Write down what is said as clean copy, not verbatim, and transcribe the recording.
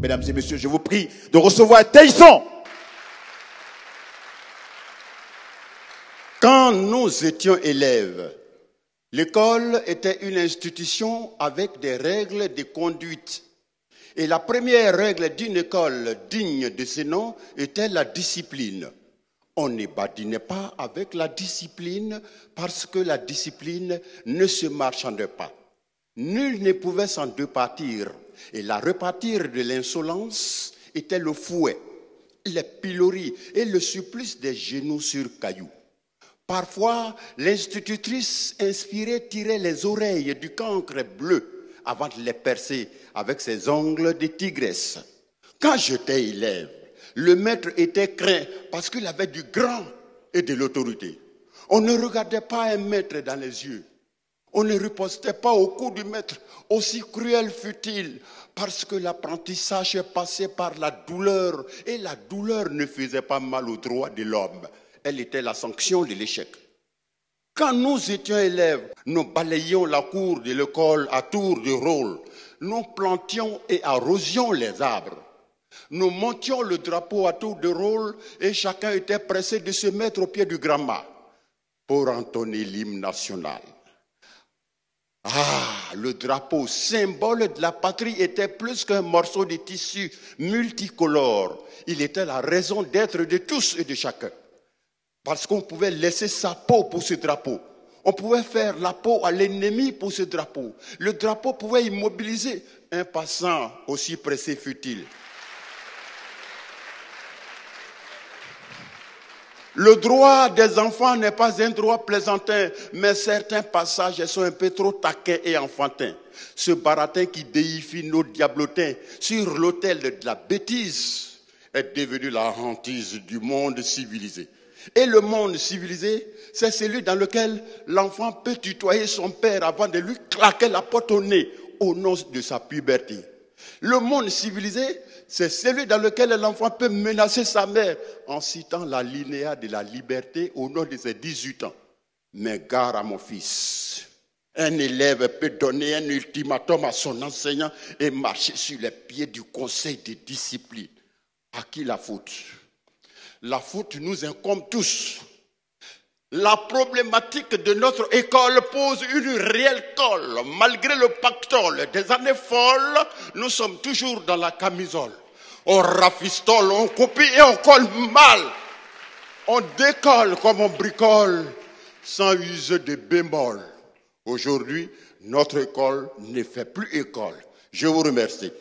Mesdames et messieurs, je vous prie de recevoir Théisson. Quand nous étions élèves, l'école était une institution avec des règles de conduite. Et la première règle d'une école digne de ce nom était la discipline. On ne badinait pas avec la discipline parce que la discipline ne se marchande pas. Nul ne pouvait s'en départir. Et la repartir de l'insolence était le fouet, les piloris et le supplice des genoux sur cailloux. Parfois, l'institutrice inspirée tirait les oreilles du cancre bleu avant de les percer avec ses ongles de tigresse. Quand j'étais élève, le maître était craint parce qu'il avait du grand et de l'autorité. On ne regardait pas un maître dans les yeux. On ne ripostait pas au cou du maître, aussi cruel fut-il, parce que l'apprentissage passait par la douleur, et la douleur ne faisait pas mal au droit de l'homme. Elle était la sanction de l'échec. Quand nous étions élèves, nous balayions la cour de l'école à tour de rôle. Nous plantions et arrosions les arbres. Nous montions le drapeau à tour de rôle et chacun était pressé de se mettre au pied du grand-mât pour entonner l'hymne national. Ah, le drapeau, symbole de la patrie, était plus qu'un morceau de tissu multicolore. Il était la raison d'être de tous et de chacun. Parce qu'on pouvait laisser sa peau pour ce drapeau. On pouvait faire la peau à l'ennemi pour ce drapeau. Le drapeau pouvait immobiliser un passant, aussi pressé fut-il. Le droit des enfants n'est pas un droit plaisantin, mais certains passages sont un peu trop taquins et enfantins. Ce baratin qui déifie nos diablotins sur l'autel de la bêtise est devenu la hantise du monde civilisé. Et le monde civilisé, c'est celui dans lequel l'enfant peut tutoyer son père avant de lui claquer la porte au nez au nom de sa puberté. Le monde civilisé, c'est celui dans lequel l'enfant peut menacer sa mère en citant la linéa de la liberté au nom de ses 18 ans. Mais gare à mon fils, un élève peut donner un ultimatum à son enseignant et marcher sur les pieds du conseil de discipline. À qui la faute? La faute nous incombe tous. La problématique de notre école pose une réelle colle. Malgré le pactole des années folles, nous sommes toujours dans la camisole. On rafistole, on copie et on colle mal. On décolle comme on bricole, sans user de bémol. Aujourd'hui, notre école ne fait plus école. Je vous remercie.